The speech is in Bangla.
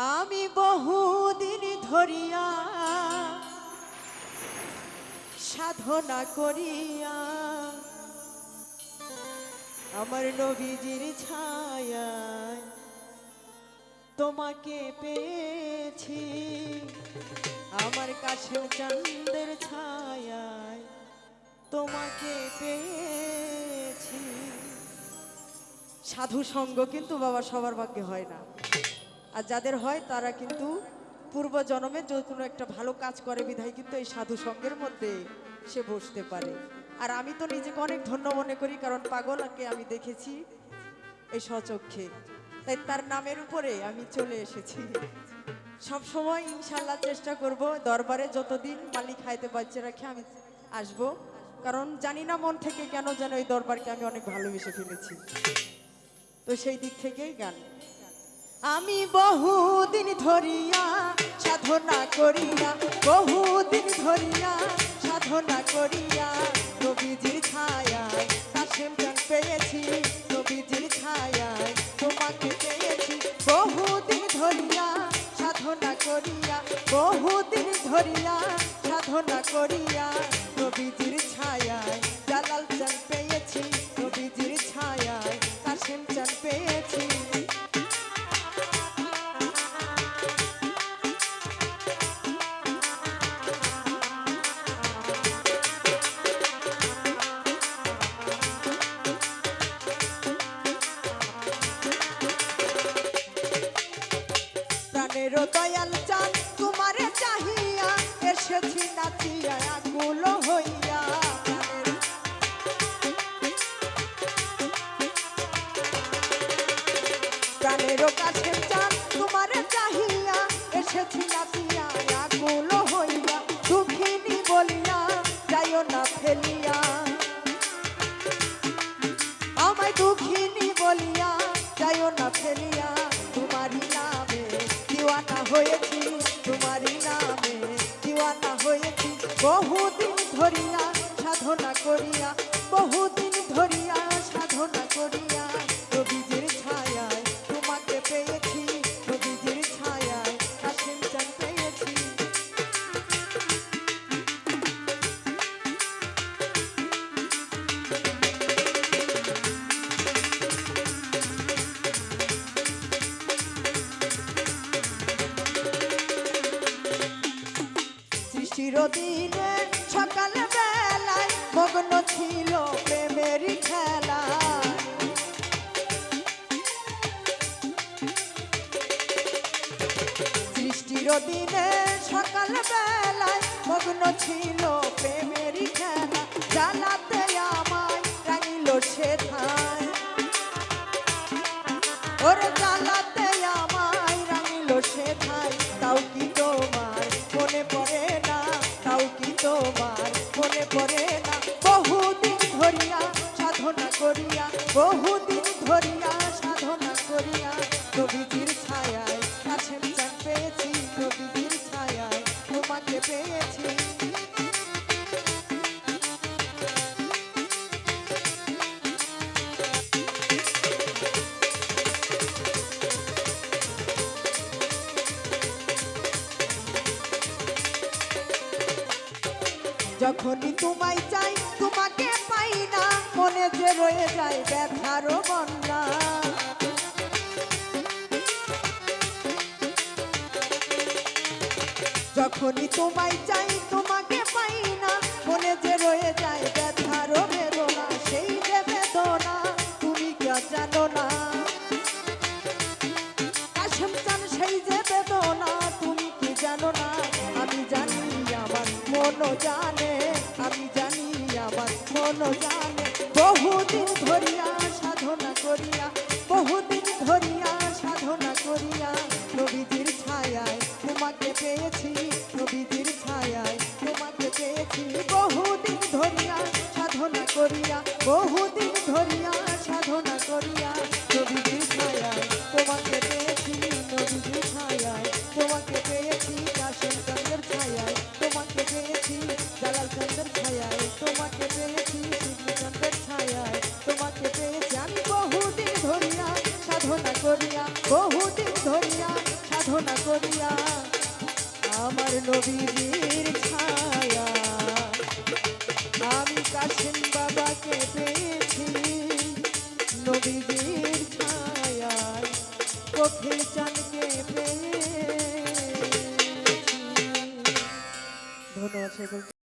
আমি বহুদিন ধরিয়া সাধনা করিয়া আমার নবীজির ছায়ায় তোমাকে পেয়েছি। আমার কাশেম চাঁদের ছায়ায় তোমাকে পেয়েছি। সাধু সঙ্গ কিন্তু বাবা সবার ভাগ্যে হয় না, আর যাদের হয় তারা কিন্তু পূর্ব জন্মে যে কোনো একটা ভালো কাজ করে বিধায় কিন্তু এই সাধু সঙ্গের মধ্যে সে বসতে পারে। আর আমি তো নিজেকে অনেক ধন্য মনে করি, কারণ পাগলকে আমি দেখেছি এই স্বচক্ষে, তাই তার নামের উপরে আমি চলে এসেছি। সব সময় ইনশাল্লাহ চেষ্টা করব দরবারে যতদিন মালিক খাইতে বাচ্চা রাখে আমি আসব, কারণ জানি না মন থেকে কেন যেন এই দরবারকে আমি অনেক ভালোবেসে ফেলেছি। তো সেই দিক থেকেই গান। আমি বহুদিন ধরিয়া সাধনা করিয়া, বহুদিন ধরিয়া সাধনা করিয়া নবীজির ছায়ায় কাশেম চাঁদ পেয়েছি। নবীজির ছায়ায় তোমাকে পেয়েছি। বহুদিন ধরিয়া সাধনা করিয়া, বহুদিন ধরিয়া সাধনা করিয়া নবীজির ছায়ায় জালাল চাঁদ পেয়েছি। নবীজির ছায়ায় কাশেম চাঁদ পেয়েছি। দয়াল চাঁদ তোমারে চাহিয়া এসেছি নাচিয়া আকুল হইয়া। প্রাণের কাশেম চাঁদ তোমারে চাহিয়া এসেছি নাচিয়া আকুল হইয়া। দুঃখিনী বলিয়া যাইও না ফেলিয়া, আমায় দুঃখিনী বলিয়া যাইও না ফেলিয়া। তোমারই নামে দিওয়ানা হয়েছি, তোমারই নামে দিওয়ানা হয়েছি। বহুদিন ধরিয়া সাধনা করিয়া, বহুদিন ধরিয়া সাধনা করিয়া নবীজির ছায়ায় তোমাকে পেয়েছি। নবীজির ছায়ায় কাশেম চাঁদ পেয়েছি। চিরদিনে সকাল বেলায় মগ্ন ছিল প্রেমের খেলা। সৃষ্টির দিনে সকাল বেলায় মগ্ন ছিল প্রেমের খেলা। জ্বালাতে আমায় রাঙিল সেথায়, ওরে জ্বালাতে আমায় রাঙিল সেথায়। তাও কি তোমার মনে পড়ে না, তাও কি তোমার মনে পড়ে না। বহুদিন ধরিয়া সাধনা করিয়া, বহুদিন ধরিয়া সাধনা করিয়া নবীজির ছায়ায় কাশেম চাঁদ পেয়েছি। নবীজির ছায়ায় তোমাকে পেয়েছি। যখনই তোমায় চাই তোমাকে পাই না, মনে যে রয়ে যায় ব্যথার বন্যা। যখনই তোমায় চাই তোমাকে পাই না, মনে যে রয়ে যায় ব্যথার বেদনা। সেই যে বেদনা তুমি কেউ জানো না, কাশেম চাঁদ সেই যে বেদনা তুমি কি জানো না। আমি জানি আমার মনও জানে, আমি জানি আমার মনও জানে। বহুদিন ধরিয়া সাধনা করিয়া, বহুদিন ধরিয়া সাধনা করিয়া নবীজির ছায়ায় তোমাকে পেয়েছি। নবীজির ছায়ায় তোমাকে পেয়েছি। বহুদিন ধরিয়া সাধনা করিয়া, বহুদিন ধরিয়া সাধনা করিয়া নবীজির ছায়ায় তোমাকে পেয়েছি। নবীজির ছায়ায় তোমাকে পেয়েছি। কাশেম চাঁদের ছায়ায় তোমাকে পেয়েছি। জালাল চাঁদের ছায়ায় তোমাকে পেয়েছি। শিবচন্দ্রের ছায়ায় তোমাকে পেয়েছি। আমি বহুদিন ধরিয়া সাধনা করিয়া, বহুদিন ধরিয়া সাধনা আমার নবীজির ছায়া, আমি কাশেম বাবাকে পেয়েছি নবীজির ছায়া, চোখের চাঁদকে পেয়েছি। ধন্যবাদ সকলকে।